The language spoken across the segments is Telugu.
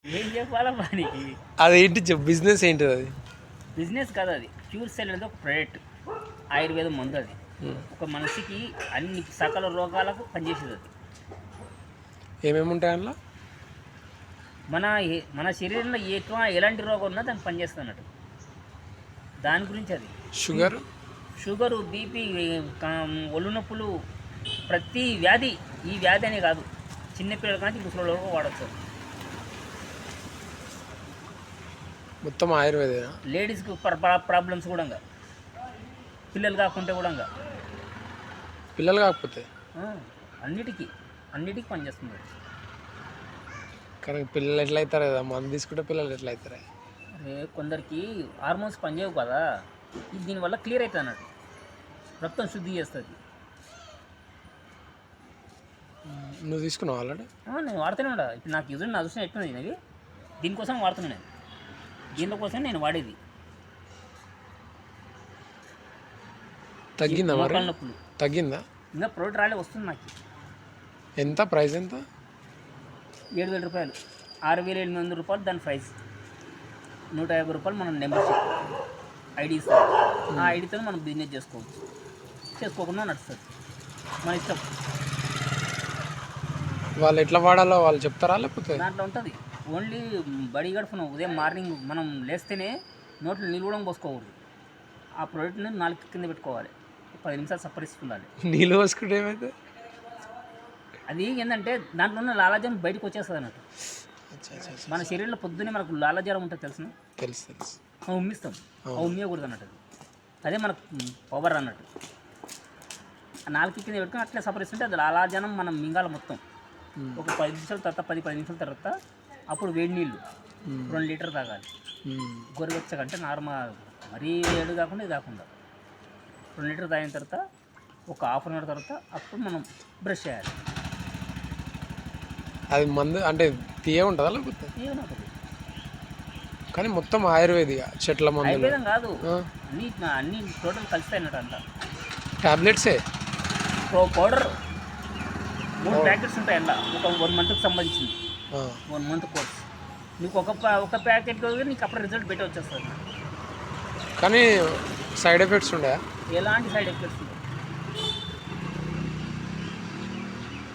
ఏం చెప్పాలా వానికి? అదేంటి చెప్పు, బిజినెస్ ఏంటిది అది? బిజినెస్ కాదు అది. క్యూర్ సెల్ అనేది ఒక ప్రొడక్ట్, ఆయుర్వేదం మందు అది. ఒక మనిషికి అన్ని సకల రోగాలకు పనిచేసేది అది. ఏమేమి ఉంటాయి అందులో? మన శరీరంలో ఎలాంటి రోగం ఉన్నా దానికి పనిచేస్తుంది అన్నట్టు. దాని గురించి అది. షుగరు, బీపీ, ఒళ్ళు నొప్పులు, ప్రతి వ్యాధి, ఈ వ్యాధి అనే కాదు, చిన్నపిల్లల కానీ ముసలి వరకు వాడచ్చు. మొత్తం ఆయుర్వేద. లేడీస్కి ప్రాబ్లమ్స్ కూడా, పిల్లలు కాకుంటే కూడా, పిల్లలు కాకపోతే అన్నిటికీ పనిచేస్తుంది. కానీ పిల్లలు ఎట్లా అవుతారు కదా, మందు తీసుకుంటే పిల్లలు ఎట్లా అవుతారు? అదే కొందరికి హార్మోన్స్ పనిచేయవు కదా, ఇది దీనివల్ల క్లియర్ అవుతుంది అన్నట్టు, రక్తం శుద్ధి చేస్తుంది. నువ్వు తీసుకున్నావు ఆల్రెడీ? నేను వాడుతూనే ఉండా. ఇప్పుడు నాకు యూజ్ నా అదృష్టం ఎట్లుంది ఇది, దీనికోసం వాడుతున్నాను నేను. దీనికోసం నేను వాడేది. తగ్గిందా మరి? మోకాళ్ళ నొప్పులు తగ్గిందా? ఇంకా ప్రోడక్ట్ రాలే, వస్తుంది నాకు. ఎంత ప్రైస్? ఎంత? 7,000 రూపాయలు, 6,800 రూపాయలు దాని ప్రైస్. 150 రూపాయలు మనం మెంబర్షిప్ ఐడి ఇస్తాం. ఆ ఐడితో మనం బిజినెస్ చేసుకోవచ్చు, చేసుకోకుండా నడుస్తుంది, మన ఇష్టం. వాళ్ళు ఎట్లా వాడాలో వాళ్ళు చెప్తారా లేకపోతే? దాంట్లో ఉంటుంది. ఓన్లీ బడి గడుపున ఉదయం మార్నింగ్ మనం లేస్తేనే నోట్లో నీళ్ళు కూడా పోసుకోకూడదు. ఆ ప్రోడక్ట్ని 4 కింద పెట్టుకోవాలి, 10 నిమిషాలు సప్పరిస్తుండాలి. నీళ్ళు పోసుకుంటే ఏమైతే? అది ఏంటంటే దాంట్లో ఉన్న లాలాజలం బయటకు వచ్చేస్తుంది అన్నట్టు. మన శరీరంలో పొద్దున్నే మనకు లాలాజలం ఉంటుంది, తెలుసు. ఉమ్మిస్తాం, ఉమ్మేయకూడదు అన్నట్టు. అదే మనకు పవర్ అన్నట్టు. 4 కింద పెట్టుకుని అట్లే సపరిస్తుంటే అది లాలాజలం మనం మింగాల మొత్తం. ఒక 10 నిమిషాల తర్వాత, 10 నిమిషాల తర్వాత అప్పుడు వేడి నీళ్ళు 2 లీటర్ తాగాలి. గొర్రెచ్చకంటే నార్మల్, మరీ వేడి కాకుండా ఇది కాకుండా 2 లీటర్ తాగిన తర్వాత ఒక హాఫ్ అన్ అవర్ తర్వాత అప్పుడు మనం బ్రష్ చేయాలి. అది మందు అంటే తీయ ఉంటుందా లేకపోతే? ఏమవుతుంది కానీ మొత్తం ఆయుర్వేదిక చెట్ల మందు. ఆయుర్వేదం కాదు, అన్ని టోటల్ కలిస్తాయి అన్నట్టు. అంతా టాబ్లెట్సే. పౌడర్ 3 ప్యాకెట్స్ ఉంటాయి అలా, ఒక 1 మంత్కి సంబంధించింది. 1 మంత్ కోర్స్. నీకు ఒక ప్యాకెట్ నీకు అప్పుడు రిజల్ట్ పెట్టి వచ్చేస్తుంది. కానీ సైడ్ ఎఫెక్ట్స్ ఉన్నాయా? ఎలాంటి సైడ్ ఎఫెక్ట్స్ ఉంటాయి?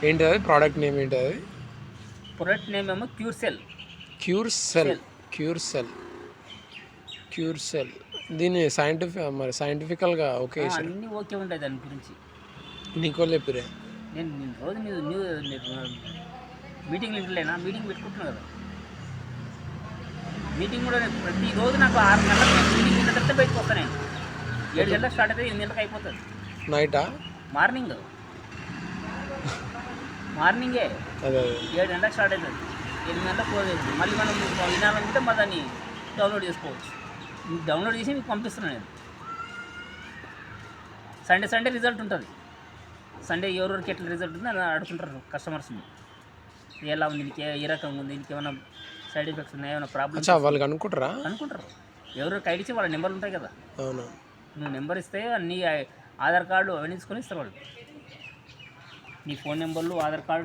ఏంటి అది? ప్రోడక్ట్ నేమ్ ఏంటి అది? ప్రొడక్ట్ నేమ్ ఏమో క్యూర్ సెల్. దీన్ని సైంటిఫికల్గా ఓకే, అన్నీ ఓకే ఉంటాయి దాని గురించి. నీకో చెప్పిరే. నేను రోజు మీటింగ్లు ఇంటలేనా, మీటింగ్ పెట్టుకుంటున్నాను కదా. మీటింగ్ కూడా ప్రతిరోజు నాకు 6 గంటలకు మీటింగ్ అయిన తర్వాత బయటకు వస్తాను. నేను 7 గంటలకు స్టార్ట్ అయితే 8 గంటలకు అయిపోతుంది. నైటా? మార్నింగే 7 గంటలకు స్టార్ట్ అవుతుంది, 8 గంటలకు పోతుంది. మళ్ళీ మనం వినాలనుకుంటే మా దాన్ని డౌన్లోడ్ చేసుకోవచ్చు. డౌన్లోడ్ చేసి మీకు పంపిస్తున్నాను నేను. సండే రిజల్ట్ ఉంటుంది. సండే ఎవరెవరికి ఎట్లా రిజల్ట్ ఉంది అని అడుగుతుంటారు కస్టమర్స్ని. ఎలా ఉంది, నీకు ఏ రకంగా ఉంది, నీకు ఏమైనా సైడ్ ఎఫెక్ట్స్ ఉన్నాయి, ఏమైనా ప్రాబ్లమ్స్ వాళ్ళు అనుకుంటారు. ఎవరికి ఐడి ఇచ్చి వాళ్ళ నెంబర్లు ఉంటాయి కదా. అవును. నువ్వు నెంబర్ ఇస్తే అన్ని ఆధార్ కార్డు అవన్నీ తీసుకొని ఇస్తారు వాళ్ళు. నీ ఫోన్ నెంబర్లు, ఆధార్ కార్డు